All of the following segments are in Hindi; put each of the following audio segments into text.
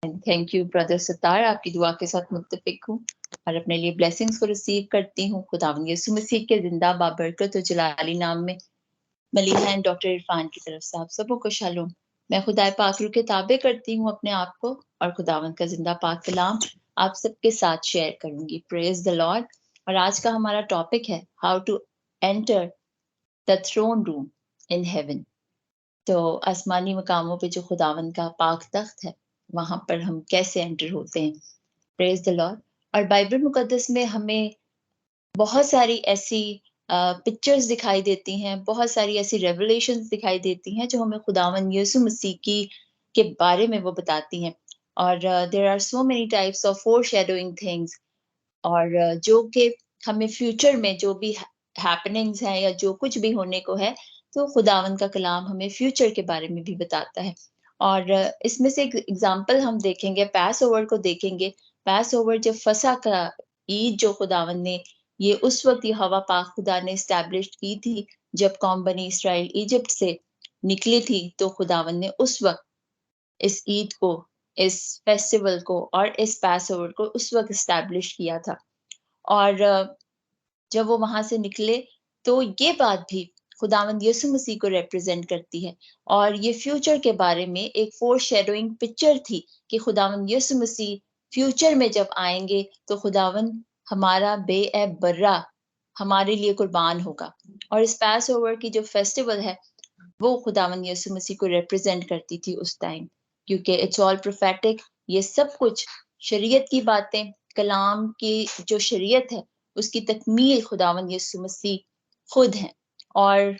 थैंक यू ब्रदर सत्तार, आपकी दुआ के साथ मुत्तफिक हूँ और अपने लिए ब्लेसिंग्स को रिसीव करती हूँ। खुदावंद यीशु मसीह के जिंदा बाबरकत और जलाली नाम में मलीहा एंड डॉक्टर इरफान की तरफ से आप सबको को शालोम। मैं खुदा पाक रूह के ताबे करती हूँ अपने आप को और खुदावंद का जिंदा पाक कलाम आप सबके साथ शेयर करूंगी। Praise the Lord. और आज का हमारा टॉपिक है how to enter the throne room in heaven. तो आसमानी मकामों पे जो खुदावंद का पाक तख्त है वहां पर हम कैसे एंटर होते हैं। Praise the Lord. और बाइबल मुकद्दस में हमें बहुत सारी ऐसी पिक्चर्स दिखाई देती हैं, बहुत सारी ऐसी रेवलेशंस दिखाई देती हैं जो हमें खुदावंद यीशु मसीह की के बारे में वो बताती हैं। और there are so many types of foreshadowing things. और जो कि हमें फ्यूचर में जो भी हैपनिंग्स हैं या जो कुछ भी होने को है, तो खुदावंद का कलाम हमें फ्यूचर के बारे में भी बताता है। और इसमें से एक एग्जांपल हम देखेंगे, पास ओवर को देखेंगे। पास ओवर जब फसा का ईद जो खुदावंद ने ये उस वक्त यहोवा पाक खुदा ने एस्टैब्लिश की थी जब कौम बनी इसराइल इजिप्ट से निकली थी, तो खुदावंद ने उस वक्त इस ईद को, इस फेस्टिवल को और इस पास ओवर को उस वक्त एस्टैब्लिश किया था। और जब वो वहां से निकले तो ये बात भी खुदावंद यीशु मसीह को रिप्रेजेंट करती है। और ये फ्यूचर के बारे में एक फोर शेडोइंग पिक्चर थी कि खुदावंद यीशु मसीह फ्यूचर में जब आएंगे तो खुदावंद हमारा बेऐब बर्रा हमारे लिए कुर्बान होगा। और इस पास ओवर की जो फेस्टिवल है वो खुदावंद यीशु मसीह को रिप्रेजेंट करती थी उस टाइम, क्योंकि इट्स ऑल प्रोफेटिक। ये सब कुछ शरीयत की बातें, कलाम की जो शरीयत है उसकी तकमील खुदावंद यीशु मसीह खुद है। और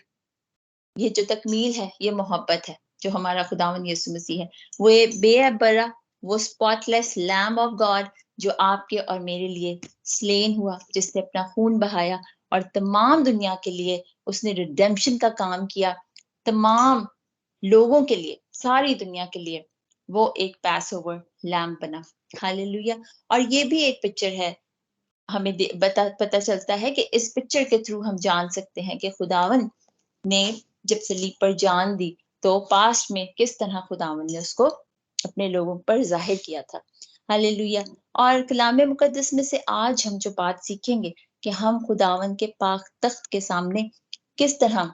ये जो तकमील है ये मोहब्बत है जो हमारा खुदावंद यीशु मसीह है। वो बेअब बरा, वो स्पॉटलेस लैम्ब ऑफ गॉड जो आपके और मेरे लिए स्लेन हुआ, जिसने अपना खून बहाया और तमाम दुनिया के लिए उसने रिडेम्पशन का काम किया। तमाम लोगों के लिए, सारी दुनिया के लिए वो एक पास ओवर लैम्ब बना। हालेलुया। और ये भी एक पिक्चर है, हमें पता चलता है कि इस पिक्चर के थ्रू हम जान सकते हैं कि खुदावन ने जब सलीब पर जान दी तो पास्ट में किस तरह खुदावन ने उसको अपने लोगों पर जाहिर किया था। हालेलुया। और कलाम मुकद्दस में से आज हम जो बात सीखेंगे कि हम खुदावन के पाक तख्त के सामने किस तरह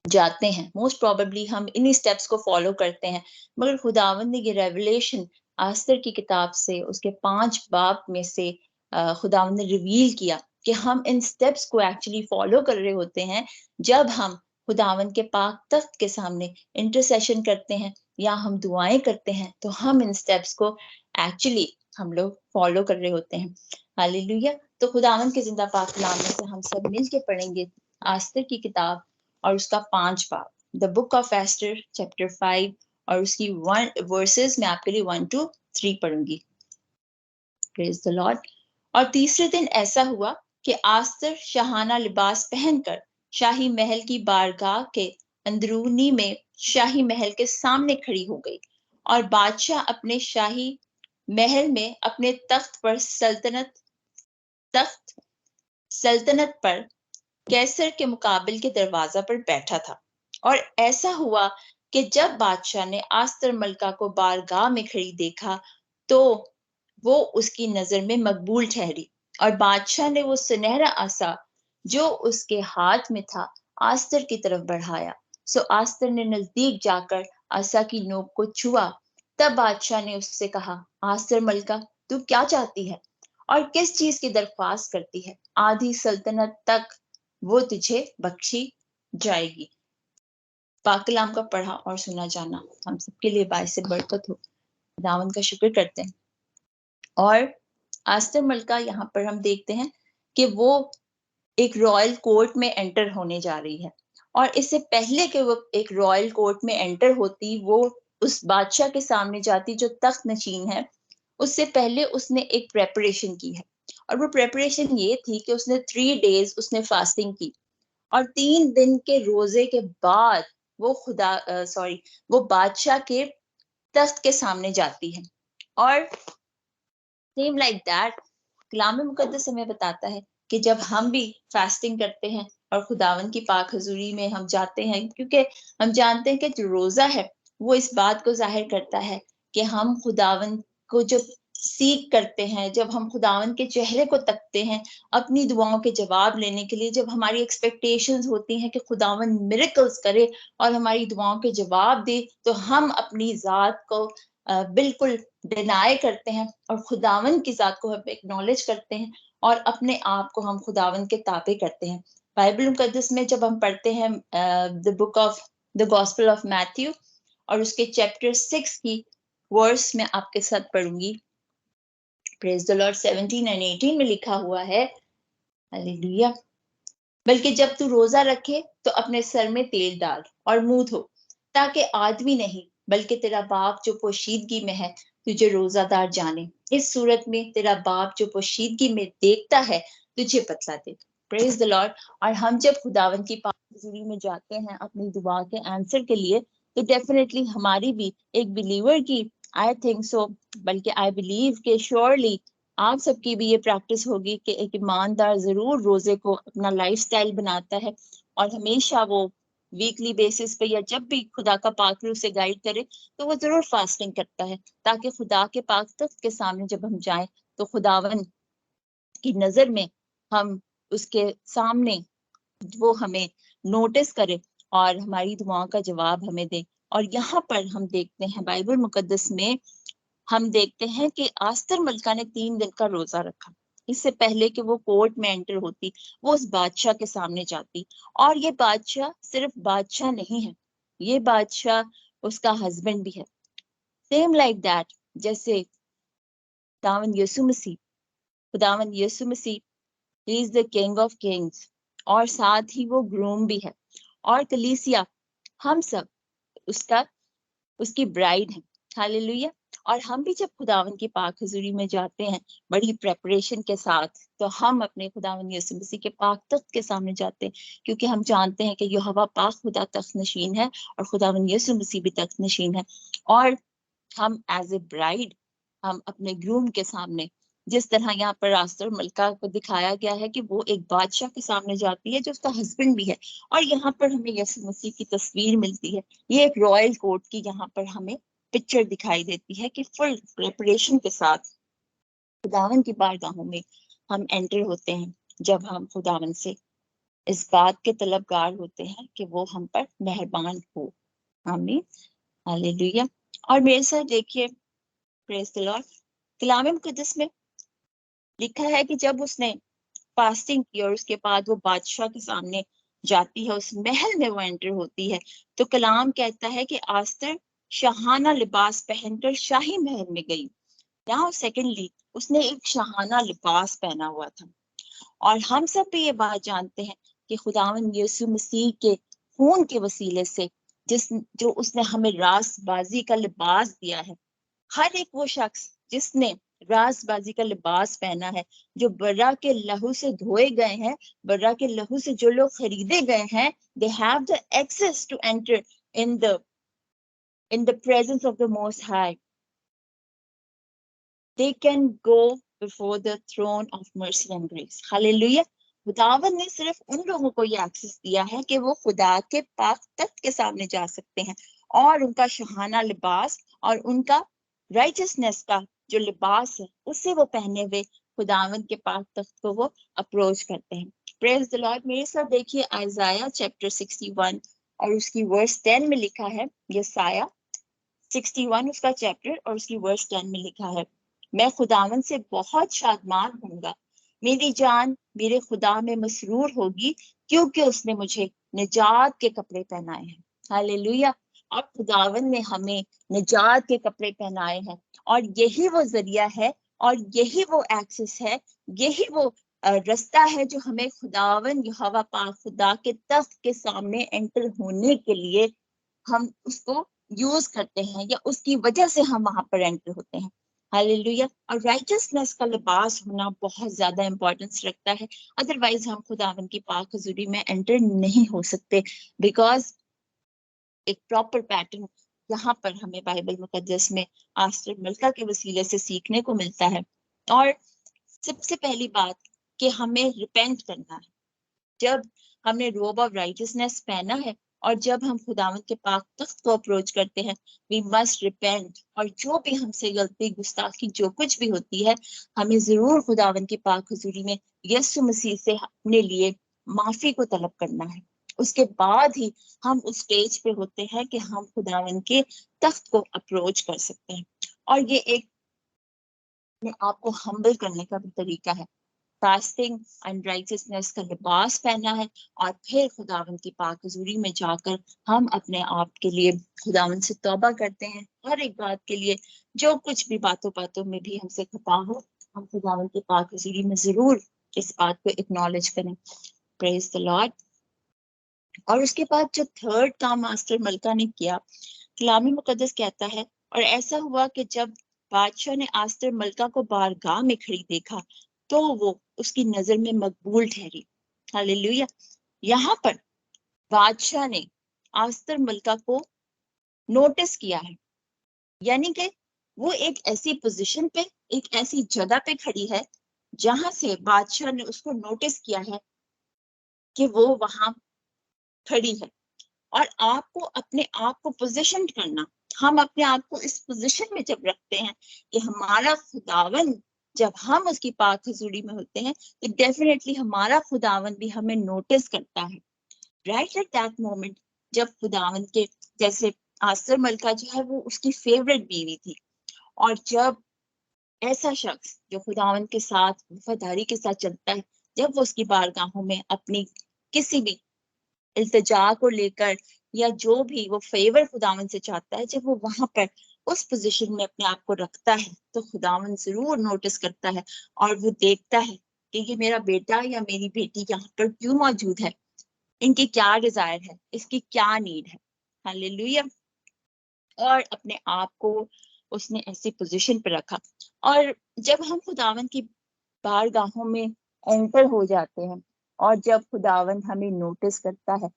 जाते हैं। मोस्ट प्रोबेबली हम इन्हीं स्टेप्स को फॉलो करते हैं, मगर खुदावन ने ये रेवलेशन आस्तर की किताब से उसके 5 बाब में से खुदावन ने रिवील किया कि हम इन स्टेप्स को एक्चुअली फॉलो कर रहे होते हैं जब हम खुदावन के पाक तख्त के सामने इंटरसेशन करते हैं या हम दुआएं करते हैं, तो हम इन स्टेप्स को एक्चुअली हम लोग फॉलो कर रहे होते हैं। हालेलुया। तो खुदावन के जिंदा पाक कलाम में से हम सब मिल के पढ़ेंगे आस्तर की किताब और उसका 5 बाब, the book of Esther chapter 5 और उसकी 1 वर्सेस मैं आपके लिए 1 to 3 पढ़ूंगी। Praise the Lord. और तीसरे दिन ऐसा हुआ कि आस्तर शाहाना लिबास पहनकर शाही महल की बारगाह के अंदरूनी में शाही महल के सामने खड़ी हो गई। और बादशाह अपने शाही महल में अपने तख्त सल्तनत पर कैसर के मुकाबिल के दरवाजा पर बैठा था। और ऐसा हुआ कि जब बादशाह ने आस्तर मलका को बारगाह में खड़ी देखा तो वो उसकी नजर में मकबूल ठहरी। और बादशाह ने वो सुनहरा आसा जो उसके हाथ में था आस्तर की तरफ बढ़ाया। सो आस्तर ने नजदीक जाकर आसा की नोक को छुआ। तब बादशाह ने उससे कहा, आस्तर मलका, तू क्या चाहती है और किस चीज की दरख्वास्त करती है? आधी सल्तनत तक वो तुझे बख्शी जाएगी। पाक कलाम का पढ़ा और सुना जाना हम सबके लिए बाइस से बरकत हो। खुदावन का शुक्र करते हैं। और आस्तर मलका यहाँ पर हम देखते हैं कि वो एक रॉयल कोर्ट में एंटर होने जा रही है। और इससे पहले कि वो एक रॉयल कोर्ट में एंटर होती, वो उस बादशाह के सामने जाती जो तख्त नशीन है, उससे पहले उसने एक प्रेपरेशन की है। और वो प्रेपरेशन ये थी कि उसने 3 डेज उसने फास्टिंग की और 3 दिन के रोजे के बाद वो वो बादशाह के तख्त के सामने जाती है। और सेम लाइक दैट कलाम मुकद्दस हमें बताता है कि जब हम भी फास्टिंग करते हैं और खुदावन की पाक हजूरी में हम जाते हैं, क्योंकि हम जानते हैं कि जो रोजा है वो इस बात को जाहिर करता है कि हम खुदावन को जब सीख करते हैं, जब हम खुदावन के चेहरे को तकते हैं अपनी दुआओं के जवाब लेने के लिए, जब हमारी एक्सपेक्टेशंस होती हैं कि खुदावन मिरेकल्स करे और हमारी दुआओं के जवाब दे, तो हम अपनी ज़ात को बिल्कुल डिनाई करते हैं और खुदावन की ज़ात को हम एक्नॉलेज करते हैं और अपने आप को हम खुदावन के ताबे करते हैं। बाइबल मुकद्दस में जब हम पढ़ते हैं the book of the gospel of Matthew और उसके चैप्टर 6 की वर्स में आपके साथ पढ़ूंगी। प्रेज द लॉर्ड 17 और 18 में लिखा हुआ है, हालेलुया, बल्कि जब तू रोजा रखे तो अपने सर में तेल डाल और मुंह धो, ताकि आदमी नहीं बल्कि तेरा बाप जो पोशीदगी में है तुझे रोजादार जाने। इस सूरत में तेरा बाप जो पोशीदगी में देखता है तुझे बतला दे। Praise the Lord. और हम जब खुदावन की पाक हुजूरी में जाते हैं अपनी दुआ के आंसर के लिए, तो डेफिनेटली हमारी भी एक बिलीवर की, आई थिंक सो, बल्कि आई बिलीव के श्योरली आप सबकी भी ये प्रैक्टिस होगी कि एक ईमानदार जरूर रोजे को अपना लाइफस्टाइल बनाता है और हमेशा वो वीकली बेसिस पे या जब भी खुदा का पाक रूह उसे गाइड करे तो वो जरूर फास्टिंग करता है, ताकि खुदा के पाक तख्त के सामने जब हम जाएं तो खुदावन की नजर में हम उसके सामने वो हमें नोटिस करे और हमारी दुआओं का जवाब हमें दे। और यहाँ पर हम देखते हैं बाइबल मुकद्दस में, हम देखते हैं कि आस्तर मलका ने 3 दिन का रोजा रखा। इससे पहले कि वो कोर्ट में एंटर होती, वो उस बादशाह के सामने जाती, और ये बादशाह सिर्फ बादशाह नहीं है, ये बादशाह उसका हस्बैंड भी है। सेम लाइक दैट, जैसे खुदावंद यीशु मसीह, खुदावंद यीशु मसीह, he is the king of kings, और साथ ही वो ग्रूम भी है, और कलीसिया हम सब उसका उसकी ब्राइड है। हालेलुया। और हम भी जब खुदावन की पाक हुजूरी में जाते हैं बड़ी प्रेपरेशन के साथ, तो हम अपने खुदावन यीशु मसीह के पाक तख्त के सामने जाते हैं, क्योंकि हम जानते हैं कि यहोवा पाक खुदा तख्त नशीन है और खुदावन यीशु मसीह भी तख्त नशीन है। और हम एज ए ब्राइड हम अपने ग्रूम के सामने, जिस तरह यहाँ पर आस्तर मलका को दिखाया गया है कि वो एक बादशाह के सामने जाती है जो उसका हस्बैंड भी है, और यहाँ पर हमें यीशु मसीह की तस्वीर मिलती है। ये एक रॉयल कोर्ट की यहाँ पर हमें पिक्चर दिखाई देती है कि फुल प्रिपरेशन के साथ खुदावन की बारगाहों में हम एंटर होते हैं, जब हम खुदावन से इस बात के तलबगार होते हैं कि वो हम पर मेहरबान हो। आमीन, हालेलुया। और मेरे साथ देखिए, प्रेज द लॉर्ड, कलाम मुकद्दस में लिखा है कि जब उसने फास्टिंग की और उसके बाद वो बादशाह के सामने जाती है, उस महल में वो एंटर होती है, तो कलाम कहता है कि आस्तर शाहाना लिबास पहनकर शाही महल में गई। नाउ सेकेंडली, उसने एक शाहाना लिबास पहना हुआ था। और हम सब भी ये बात जानते हैं कि खुदावन यीशु मसीह के खून के वसीले से जो उसने हमें रासबाजी का लिबास दिया है, हर एक वो शख्स जिसने रासबाजी का लिबास पहना है, जो बर्रा के लहू से धोए गए हैं, बर्रा के लहू से जो लोग खरीदे गए हैं, they have the access to enter in the presence of the most high. They can go before the throne of mercy and grace. Hallelujah. खुदावन ने सिर्फ उन लोगों को ये एक्सेस दिया है कि वो खुदा के पाक तख्त के सामने जा सकते हैं और उनका शहाना लिबास और उनका राइचसनेस का जो लिबास है उससे वो पहने हुए खुदावन के पाक तख्त को वो अप्रोच करते हैं। Praise the Lord. मेरे साथ देखिए आइजाया चैप्टर 61 और उसकी वर्स 10 में लिखा है, यसाया 61 उसका चैप्टर और उसकी वर्स 10 में लिखा है, मैं खुदावन से बहुत शादमान होऊंगा, मेरी जान मेरे खुदा में मसरूर होगी, क्योंकि उसने मुझे निजात के कपड़े पहनाए हैं। हालेलुया। और खुदावन ने हमें निजात के कपड़े पहनाए हैं, और यही वो जरिया है और यही वो एक्सेस है, यही वो रास्ता है जो हमें खुदावन यहोवा पाक खुदा के तख्त के सामने एंटर होने के लिए हम उसको यूज करते हैं, या उसकी वजह से हम वहां पर एंटर होते हैं। हालेलुया। और राइचसनेस का लिबास होना बहुत ज्यादा इंपॉर्टेंस रखता है, अदरवाइज हम खुदावन की पाक हुजूरी में एंटर नहीं हो सकते, बिकॉज एक प्रॉपर पैटर्न यहाँ पर हमें बाइबल मुकद्दस में आस्तर मलका के वसीले से सीखने को मिलता है। और सबसे पहली बात कि हमें रिपेंट करना है। जब हमने रोब ऑफ राइचसनेस पहना है और जब हम खुदावंद के पाक तख्त को अप्रोच करते हैं, वी मस्ट रिपेंट, और जो भी हमसे गलती गुस्ताखी जो कुछ भी होती है, हमें जरूर खुदावंद की पाक हुजूरी में यीशु मसीह से अपने लिए माफी को तलब करना है। उसके बाद ही हम उस स्टेज पे होते हैं कि हम खुदावंद के तख्त को अप्रोच कर सकते हैं। और ये एक अपने आप को हम्बल करने का भी तरीका है। फास्टिंग एंड राइटियसनेस का लिबास पहना है और फिर खुदावंद की पाक हुजूरी में जाकर हम अपने आप के लिए खुदावंद से तौबा करते हैं। हर एक बात के लिए, जो कुछ भी बातों बातों में भी हमसे खता हो, हम खुदावंद की पाक हुजूरी में जरूर इस बात को एक्नॉलेज करें। Praise the Lord. और उसके बाद जो थर्ड काम मास्टर मलका ने किया, कलाम मुकद्दस कहता है, और ऐसा हुआ कि जब बादशाह ने आस्तर मलका को बारगाह में खड़ी देखा तो वो उसकी नजर में मकबूल ठहरी। हालेलुया। यहाँ पर बादशाह ने आस्तर मलका को नोटिस किया है, यानी कि वो एक ऐसी पोजीशन पे, एक ऐसी जगह पे खड़ी है जहां से बादशाह ने उसको नोटिस किया है कि वो वहां खड़ी है। और आपको अपने आप को पोजीशन करना, हम अपने आप को इस पोजीशन में जब रखते हैं कि हमारा खुदावन, जब हम उसकी पाक हुजूरी में होते हैं तो डेफिनेटली हमारा खुदावन भी हमें नोटिस करता है। राइट एट दैट मोमेंट, जब खुदावन के, जैसे आसर मलका जो है वो उसकी फेवरेट बीवी थी, और जब ऐसा शख्स जो खुदावन के साथ वफादारी के साथ चलता है, जब वो उसकी बारगाहों में अपनी किसी भी इल्तिजा को लेकर या जो भी वो फेवर खुदावन से चाहता है, जब वो वहां पर उस पोजीशन में अपने आप को रखता है तो खुदावन जरूर नोटिस करता है और वो देखता है कि ये मेरा बेटा या मेरी बेटी यहाँ पर क्यों मौजूद है, इनकी क्या डिजायर है, इसकी क्या नीड है। हालेलुया। और अपने आप को उसने ऐसी पोजीशन पर रखा। और जब हम खुदावन की बारगाहों में एंटर हो जाते हैं और जब खुदावन हमें नोटिस करता है,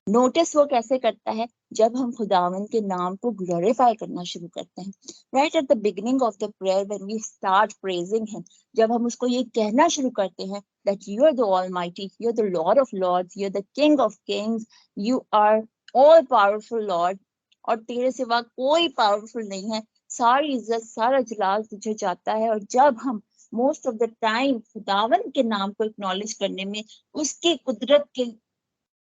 नोटिस वो कैसे करता है, जब हम खुदावन के नाम को ग्लोरीफाई करना शुरू करते हैं। Right at the beginning of the prayer when we start praising him, जब हम उसको ये कहना शुरू करते हैं that you are the almighty, you are the Lord of lords, you are the king of kings, you are all powerful Lord, और तेरे सिवा कोई पावरफुल नहीं है, सारी इज्जत सारा जलाल तुझे जाता है। और जब हम मोस्ट ऑफ द टाइम खुदावन के नाम को एक्नॉलेज करने में, उसकी कुदरत के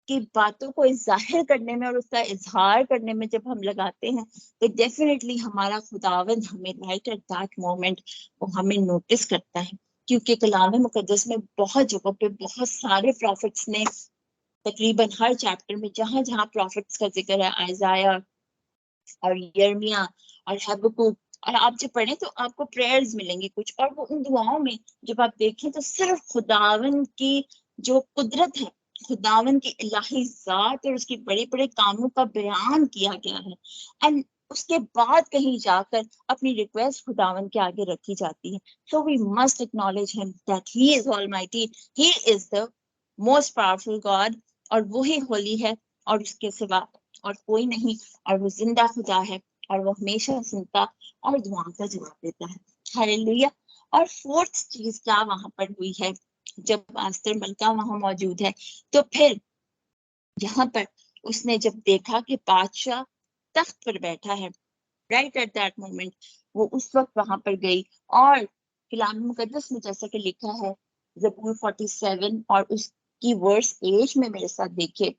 की बातों को जाहिर करने में और उसका इजहार करने में जब हम लगाते हैं तो डेफिनेटली हमारा खुदावंद हमें राइट एट दैट मोमेंट वो हमें नोटिस करता है। क्योंकि कलाम मुकद्दस में बहुत जगहों पे बहुत सारे प्रॉफिट्स ने, तकरीबन हर चैप्टर में जहां जहां प्रॉफिट्स का जिक्र है, आइजाया और यर्मिया और हबक्कुक, और आप जब पढ़ें तो आपको प्रेयर्स मिलेंगी कुछ, और वो उन दुआओं में जब आप देखें तो सिर्फ खुदावन की जो कुदरत है, खुदावन की इलाही जात और उसके बड़े बड़े कामों का बयान किया गया है। एंड उसके बाद कहीं जाकर अपनी रिक्वेस्ट खुदावन के आगे रखी जाती है। So we must acknowledge him that he is almighty, he is the most powerful God, और वो ही होली है और उसके सिवा और कोई नहीं, और वो जिंदा खुदा है और वो हमेशा सुनता और दुआओं का जवाब देता है। हालेलुया। और फोर्थ चीज क्या वहां पर हुई है, जब आस्तर मलका वहां मौजूद है तो फिर यहाँ पर उसने जब देखा कि बादशाह तख्त पर बैठा है, राइट एट दैट मोमेंट वो उस वक्त वहां पर गई। और कलाम मुकद्दस में जैसा कि लिखा है ज़बूर 47 और उसकी वर्स 8 में मेरे साथ देखिए,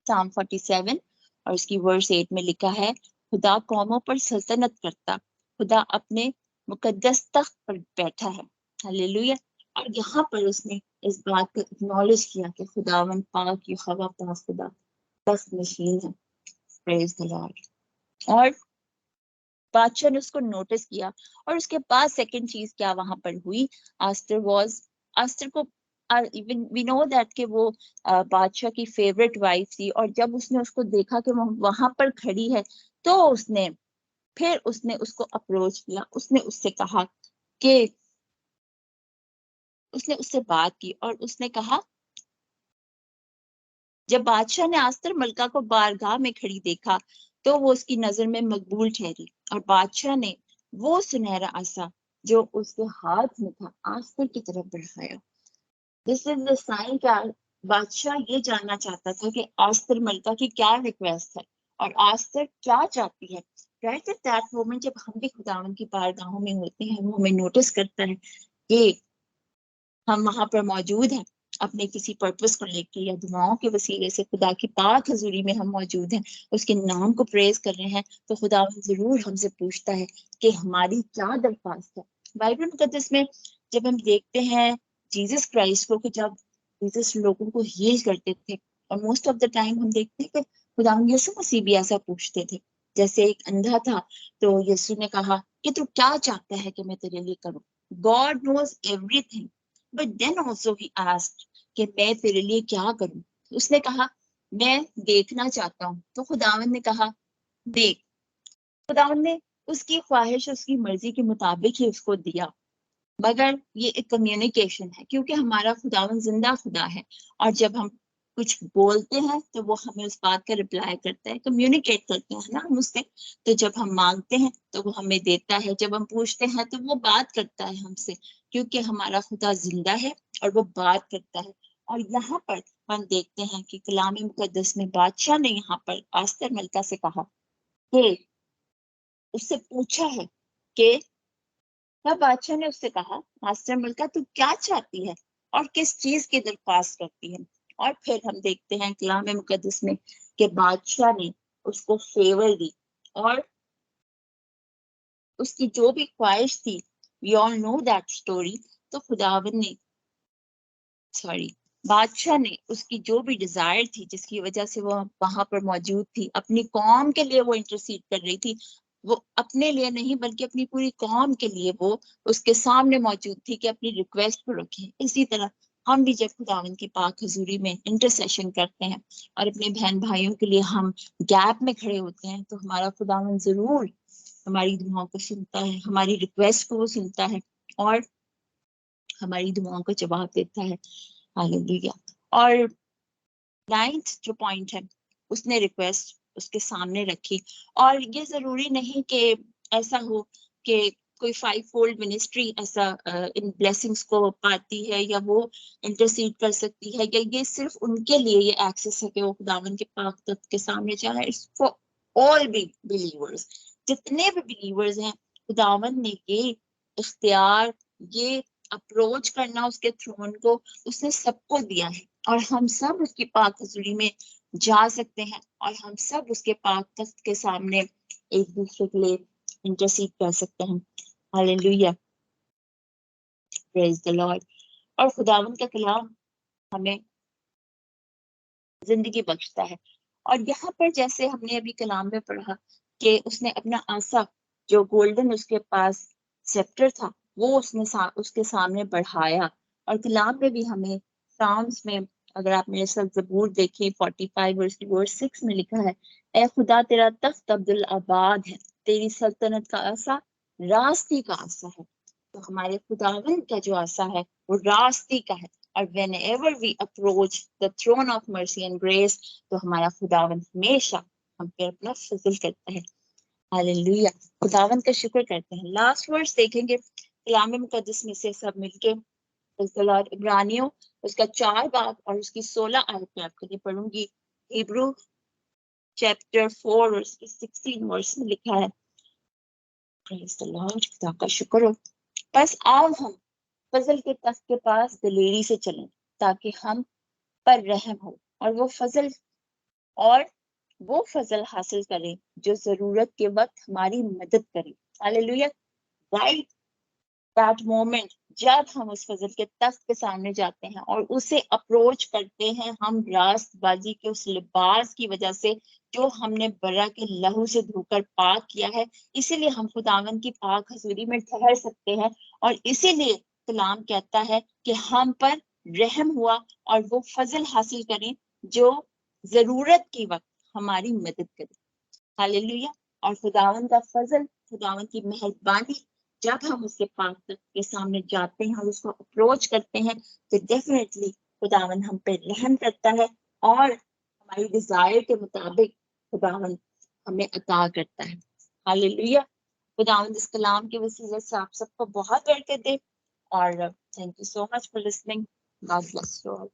साम 47 और उसकी वर्स 8 में लिखा है, खुदा कौमों पर सल्तनत करता, खुदा अपने मुकद्दस तख्त पर बैठा है। हालेलुया। और यहाँ पर उसने इस बात को एक्नॉलेज किया कि खुदावन पाक यहोवा पाक खुदा तख्त नशीन है। Praise the Lord. और बादशाह ने उसको नोटिस किया। और उसके बाद सेकंड चीज क्या वहां पर हुई, आस्तर को इवन वी नो दैट कि वो बादशाह की फेवरेट वाइफ थी, और जब उसने उसको देखा कि वो वहां पर खड़ी है तो उसने उसको अप्रोच किया, उसने उससे कहा कि उसने उससे बात की और उसने कहा, जब बादशाह ने आस्तर मलका को बारगाह में खड़ी देखा तो वो उसकी नजर में मकबूल ठहरी, और बादशाह ने वो सुनहरा आसा जो उसके हाथ में था आस्तर की तरफ बढ़ाया। दिस इज द साइन क्या बादशाह ये जानना चाहता था कि आस्तर मलिका की क्या रिक्वेस्ट है और आस्तर क्या चाहती है। राइट एट दैट मोमेंट जब हम भी खुदावन की बारगाहों में होते हैं, वो हमें नोटिस करता है कि हम वहां पर मौजूद हैं अपने किसी पर्पस को लेके या दुआओं के वसीले से खुदा की पाक हजूरी में हम मौजूद हैं, उसके नाम को प्रेज कर रहे हैं, तो खुदावन जरूर हमसे पूछता है कि हमारी क्या दरख्वास्त है। बाइबल मुकद्दस में जब हम देखते हैं जीसस क्राइस्ट को, कि जब जीसस लोगों को हील करते थे, और मोस्ट ऑफ द टाइम हम देखते हैं कि खुदावन यीशु मसीह भी ऐसा पूछते थे। जैसे एक अंधा था, तो यीशु ने कहा कि तू क्या चाहता है कि मैं तेरे लिए करूं। God knows everything, but then also he asked कि मैं तेरे लिए क्या करूं। उसने कहा मैं देखना चाहता हूं, तो खुदावन ने कहा देख। खुदावन ने उसकी ख्वाहिश, उसकी मर्जी के मुताबिक ही उसको दिया। मगर ये एक कम्युनिकेशन है, क्योंकि हमारा खुदावन जिंदा खुदा है, और जब हम कुछ बोलते हैं तो वो हमें उस बात का रिप्लाई करता है, कम्युनिकेट करते हैं ना हम उससे। तो जब हम मांगते हैं तो वो हमें देता है, जब हम पूछते हैं तो वो बात करता है हमसे, क्योंकि हमारा खुदा जिंदा है और वो बात करता है। और यहाँ पर हम देखते हैं कि कलाम मुकद्दस में बादशाह ने यहाँ पर आस्तर मलिका से कहा कि उससे पूछा है कि, तब बादशाह ने उससे कहा मास्टर मलिका तू क्या चाहती है और किस चीज की दरख्वास्त करती है। और फिर हम देखते हैं कलाम मुकद्दस में कि बादशाह ने उसको फेवर दी, और उसकी जो भी ख्वाहिश थी, we all know that story. तो खुदावन ने, सॉरी, बादशाह ने उसकी जो भी डिजायर थी, जिसकी वजह से वो वहां पर मौजूद थी, अपनी कौम के लिए वो इंटरसीड कर रही थी, वो अपने लिए नहीं बल्कि अपनी पूरी कौम के लिए वो उसके सामने मौजूद थी कि अपनी रिक्वेस्ट को रखे। इसी तरह हम भी जब खुदावन की पाक हजूरी में इंटरसेशन करते हैं और अपने बहन भाइयों के लिए हम गैप में खड़े होते हैं, तो हमारा खुदावन जरूर हमारी दुआओं को सुनता है, हमारी रिक्वेस्ट को वो सुनता है और हमारी दुआओं को जवाब देता है। हालेलुया। और नाइन्थ जो पॉइंट है, उसने रिक्वेस्ट उसके सामने रखी। और ये जरूरी नहीं कि ऐसा हो कि कोई 5-fold मिनिस्ट्री ऐसा इन ब्लेसिंग्स को पाती है या वो इंटरसीड कर सकती है, या ये सिर्फ उनके लिए ये एक्सेस है कि वो खुदावन के पाक तख्त के सामने जाए। इट्स फॉर ऑल बिलीवर्स, जितने भी बिलीवर्स हैं, खुदावन ने ये इख्तियार, ये अप्रोच करना उसके थ्रोन को, उसने सबको दिया है। और हम सब उसकी पाक हजूरी में जा सकते हैं, और हम सब उसके पाक तख्त के सामने एक दूसरे के लिए इंटरसीड कर सकते हैं। Hallelujah, praise the Lord. और खुदावन का कलाम हमें जिंदगी बख्शता है। और यहाँ पर जैसे हमने अभी कलाम में पढ़ा कि उसने अपना आसा, जो गोल्डन उसके पास सेप्टर था, वो उसने उसके सामने बढ़ाया। और कलाम में भी हमें साम्स में, अगर आप मेरे साथ ज़बूर देखें 45 वर्स 6 में लिखा है, ए खुदा तेरा तख्त अब्दुल आबाद है, तेरी सल्तनत का आसा रास्ती का आसा है। तो हमारे खुदावन का जो आसा है वो रास्ती का है। और whenever we approach the throne of mercy and grace, तो हमारा खुदावन हमेशा हम पे अपना फजल करता है। हालेलुया, खुदावन का शुक्र करते हैं। लास्ट वर्स देखेंगे कलाम मुकद्दस में से सब मिलके, इब्रानियों उसका 4 बाब और उसकी 16 आयत में आपके लिए पढ़ूंगी। हिब्रू चैप्टर 4 उसकी 16 वर्स में लिखा है, प्रेज द लॉर्ड, खुदा का शुक्र हो। बस आओ हम फजल के तख्त के पास दलेरी से चलें, ताकि हम पर रहम हो, और और वो फजल हासिल करें जो जरूरत के वक्त हमारी मदद करे। हालेलुया। राइट दैट मोमेंट जब हम उस फजल के तख्त के सामने जाते हैं और उसे अप्रोच करते हैं, हम रास्तबाजी के उस लिबास की वजह से जो हमने बरा के लहू से धोकर पाक किया है, इसीलिए हम खुदावन की पाक हजूरी में ठहर सकते हैं। और इसीलिए कलाम कहता है कि हम पर रहम हुआ और वो फजल हासिल करें जो जरूरत के वक्त हमारी मदद करे। हालेलुया। और खुदावन का फजल, खुदावन की मेहरबानी, जब हम उसके पाक तख्त के सामने जाते हैं और उसको अप्रोच करते हैं, तो डेफिनेटली खुदावन हम पे रहम करता है और हमारी डिजायर के मुताबिक खुदावन हमें अता करता है। हालेलुया। खुदावन इस कलाम के वसीले से आप सबको बहुत बरकत दे। और thank you so much for listening. God bless you all.